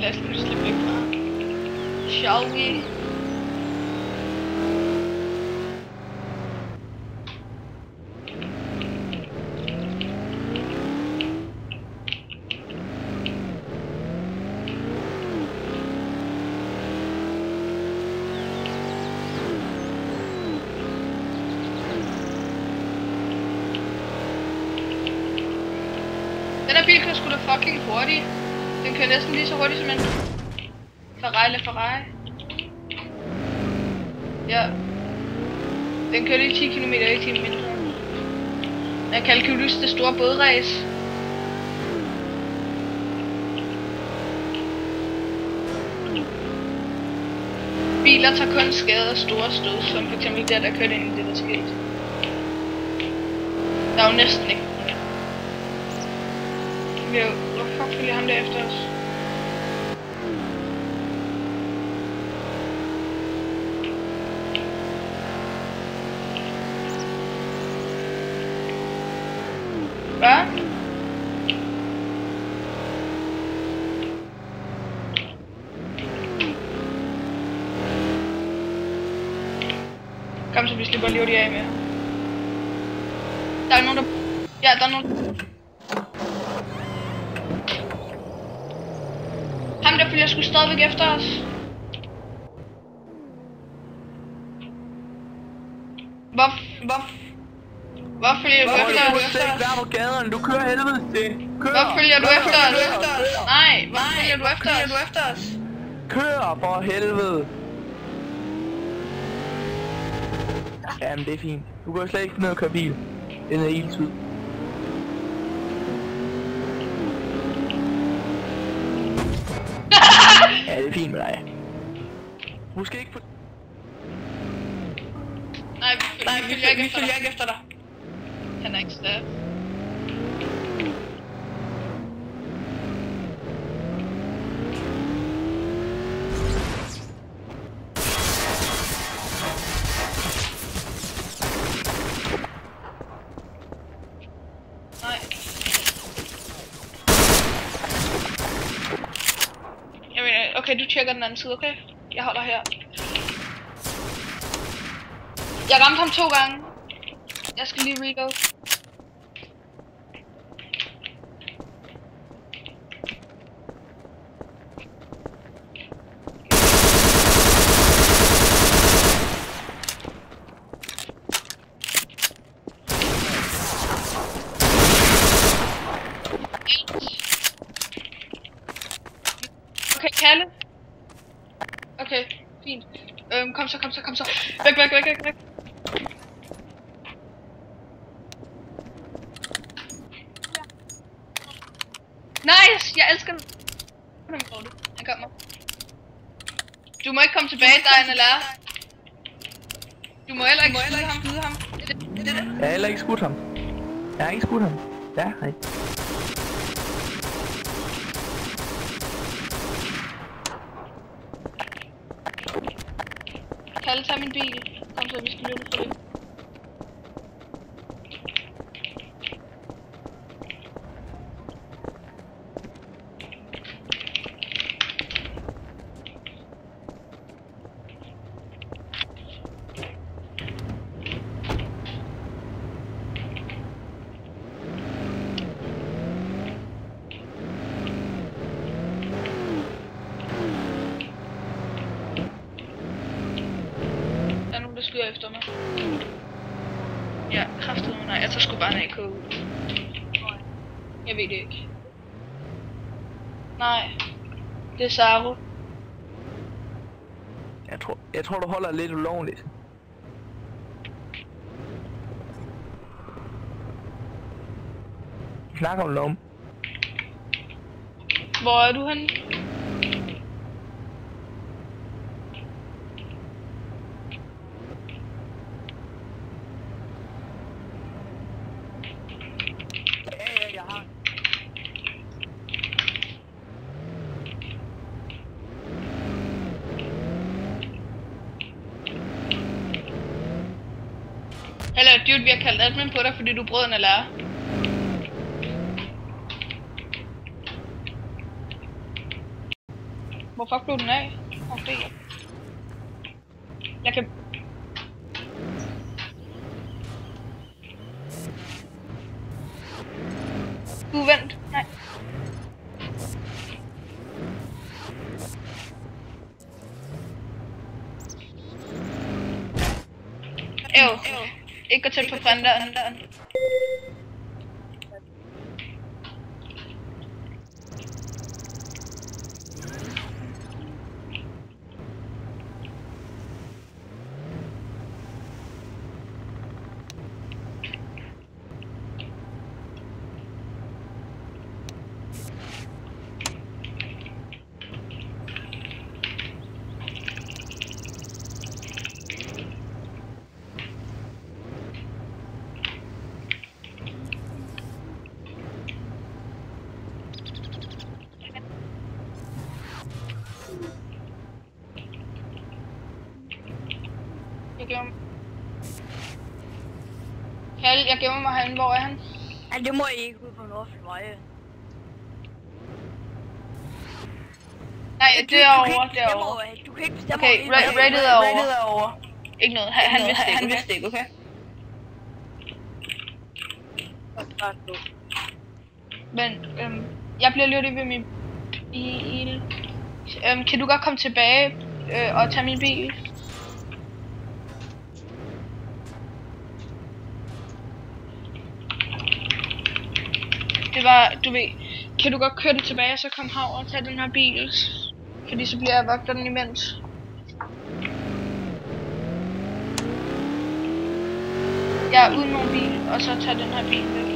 lad os nu slippe væk fra. Shall we? Den her bil kører sgu da fucking hurtigt. Den kører næsten lige så hurtigt som en Ferrari. Ja. Den kører lige 10 km i timen mindre. Jeg kalder Calculus det store bådræs. Biler tager kun skade af store stød, som f.eks. der kørte ind i det der skete. Der er jo næsten ikke. Hvor fuck følger ham der efter os? Hvad? Kom så vi slipper lige hurtigt af med ham. Der er nogen der... Ja, der er nogen... Ham der følger sgu stadigvæk efter os. Hvor følger du efter os? Du skal ikke være på gaderne, du kører helvede til. Hvor følger du efter os? Nej, hvor følger du efter os? Kør for helvede. Jamen det er fint. Du kan slet ikke finde ud af at køre bil. Den er helt tid. Ja, det er fint med dig. Måske ikke på... Nej, vi følger ikke efter dig. Han er ikke stærk. Nej. Okay, du tjekker den anden side, okay? Jeg holder her. Jeg ramte ham 2 gange. Jeg skal lige reload. Okay, Kalle. Okay, fint. Kom så. Væk. Nice! Jeg elsker den. Han kommer. Du må ikke komme tilbage, der er en LR. Du må heller ikke skyde ham. Jeg har heller ikke skudt ham. Jeg har ikke skudt ham. Ja, hej. Kalle, tag min bil. Kom så, vi skal løbe for det. Der skyder efter mig. Ja, kraftedeme nej. Jeg tager sgu bare en AK ud. Jeg ved det ikke. Nej. Det er Saro. Jeg tror du holder lidt ulovligt. Snakker du om? Hvor er du henne? Hello dude, vi har kaldt admin på dig, fordi du brød en LR. Hvor fuck blev den af? Okay. Jeg kan... Vent. Nej. Ikke gå tæt på printeren. Jeg gemmer mig herinde. Hvor er han? Ja, det må I ikke ud på Nordfjord. Nej, derovre. Du kan ikke bestemme. Okay, Reddit er over. Ikke noget. Han vidste ikke, okay? Men, jeg bliver lidt ved min bil. Kan du godt komme tilbage og tage min bil? Det var, du ved, kan du godt køre det tilbage og så komme herover og tage den her bil? Fordi så bliver jeg vogteren imens. Jeg er uden nogen bil, og så tager den her bil væk.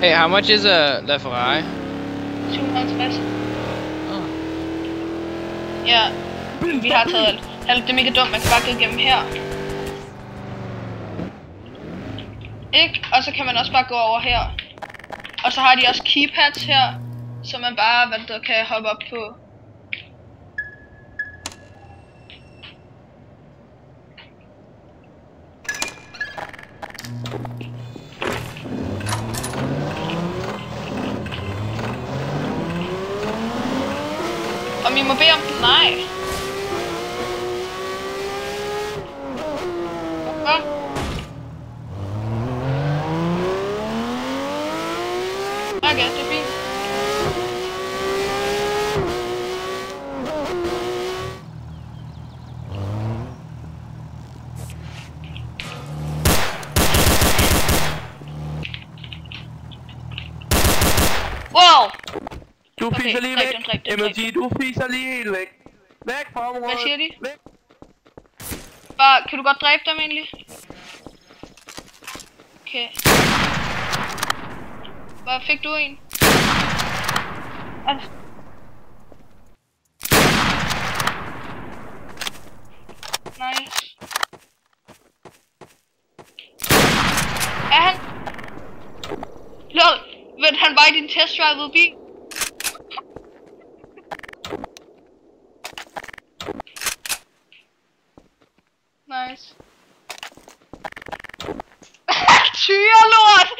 Hey, how much is a LaFerrari? 750. Oh. Ja, vi har taget alt. Det er mega dumt, man kan bare gå igennem her. Ikke? Og så kan man også bare gå over her. Og så har de også keypads her, så man bare kan hoppe op på. Og vi må bede om den. Nej. Hvorfor? Okay, det er fint. Wow! Du fiser lige væk. MLG, du fiser lige helt væk. Væk fra området. Hvad siger de? Væk. Bare, kan du godt dræbe dem egentlig? Okay. Hvad fik du en? Nice. Er han? Lol, vent, han var i din testdrivede bil? Nice. Tyrelort!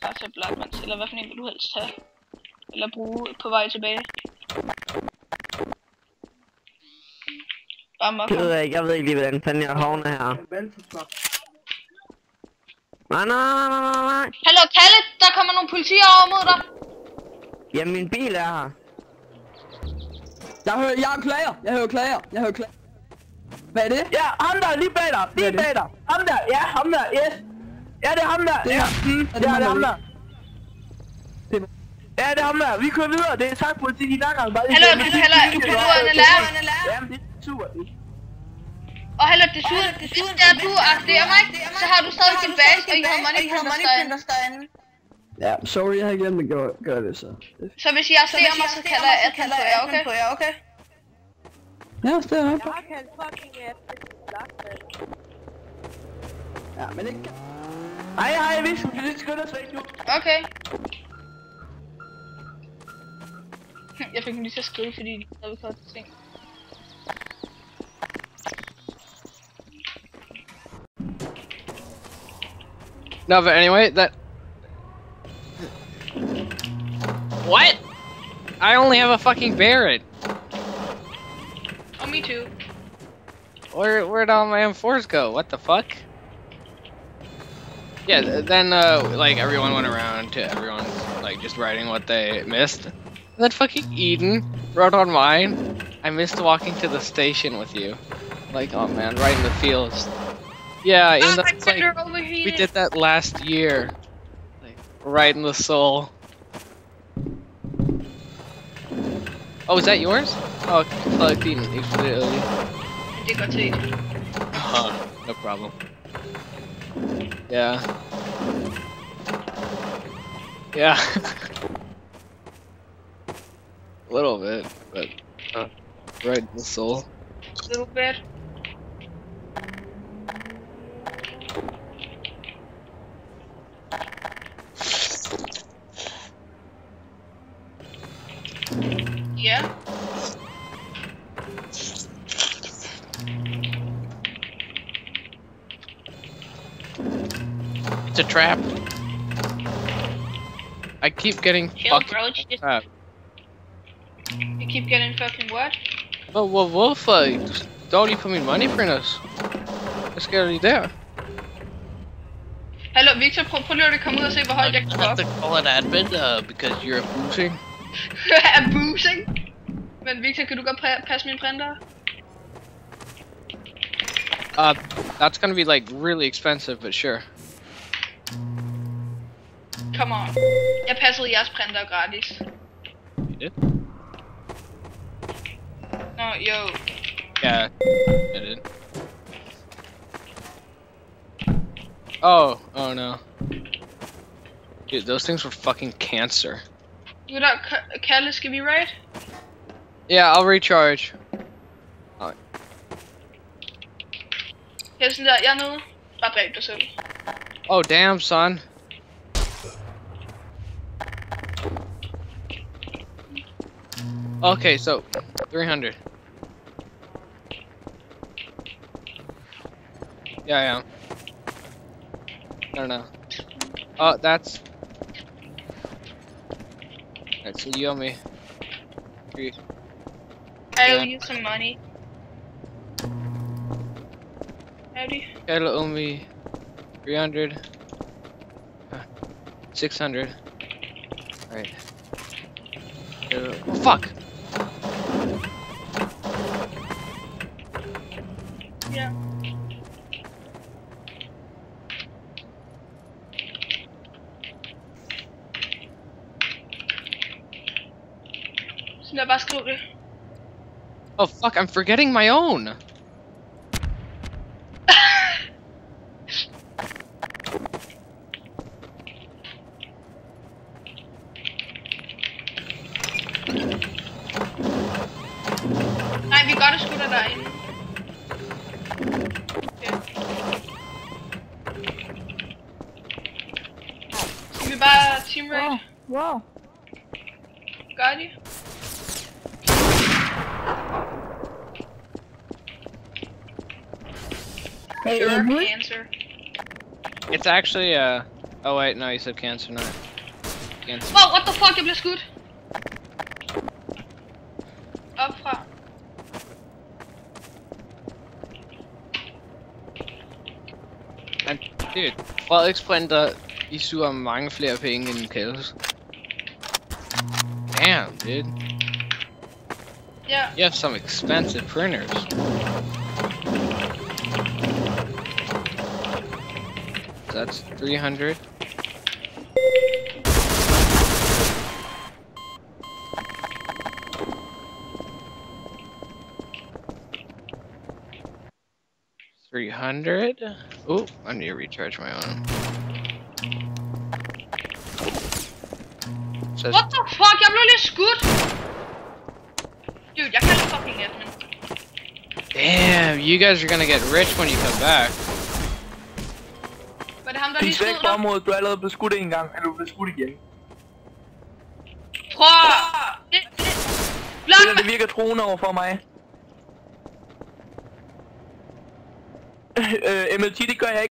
Bare tage Blackmans, eller hvad for en vil du helst have? Eller bruge på vej tilbage? Bare mokker. Jeg ved ikke lige, hvordan fanden jeg havner her. Nej. Hallo, Kalle, der kommer nogle politier over mod dig. Jamen, min bil er her. Jeg hører klager. Hvad er det? Ja, ham der, lige bag dig. Ham der, ja, ham der, yes. Ja, det er ham der. Det er, ja, er det er ham der. Ja, det er ham der. Vi kører videre. Det er tak politi, de nakker. Hallo, du kan lære. Jamen, det er super. Og hallo, desuden, hvis du arresterer mig, så har du stadig din base, og I har moneyprinters derinde. Ja, sorry, jeg har glemt at gøre det så. Så hvis I arresterer mig, så kalder jeg 18 på jer, okay? Ja, det er nok. Jeg kan fucking Ja, men ikke... Hej, vi skal lige skynde os væk nu. Okay. Jeg fik den lige til at skrive, fordi de havde fået ting. No, but anyway, that... What? I only have a fucking Barrett. Oh, me too. Where'd all my M4s go? What the fuck? Yeah, then like everyone went around to everyone like just writing what they missed. And then fucking Eden wrote on mine, I missed walking to the station with you. Like, oh man, right in the fields. Yeah, in the, my like, printer we overheated. did that last year. Like, right in the soul. Oh, is that yours? Oh, fuck, Eden, you did it early. Det er godt set. No problem. Yeah. Yeah. A little bit, but right in the soul. A little bit. Yeah. It's a trap. I keep getting Chill, fucked bro. It's just, trap. you keep getting fucking what? Oh, well, Wolf, don't you put me money for this? Hvad sker der lige der? Hallo, Victor, prøv lige at komme ud og se, hvor højt jeg kan gå have op. to call an admin because you're abusing. Abusing? Men Victor, kan du godt passe min printer? That's gonna be like really expensive, but sure. Come on. Jeg passede jeres printer gratis. You did? Nå, jo. Yeah, I did. Oh no. Dude, those things were fucking cancer. Gutter, Kalle, skal vi raid? Yeah, I'll recharge. Helsen der, jeg er nede. Bare dræb dig selv. Oh damn, son. Okay, so 300. Yeah. I don't know. Oh, that's. Alright, so you owe me 3. I owe you some money. Howdy. It'll owe me 300. 600. Alright. Oh, fuck! Ja. Så lad bare skrive det. Oh fuck, I'm forgetting my own! Nej, vi gør det sgu da derinde. Okay. Skal vi bare team raid? Wow. Gør de? Hey, Sure, Emily? cancer. It's actually, oh wait, no, you said cancer, not cancer. Wow, what the fuck, jeg bliver skudt. Opfra. And, dude, Frederiks printer, de suger mange flere penge end Kældes. Damn, dude. Ja. You have some expensive printers. That's 300. $300. Oh, I need to recharge my own. Says, What the fuck, jeg blev lige skudt. Dude, jeg kan ikke fucking admin. damn, you guys are gonna get rich when you come back. Var det ham, der lige Pis væk skød fra dig? området. Du er allerede blevet skudt en gang, eller du er blevet skudt igen. Prøv! Blok! Det virker troende over for mig. MLT, det gør jeg ikke.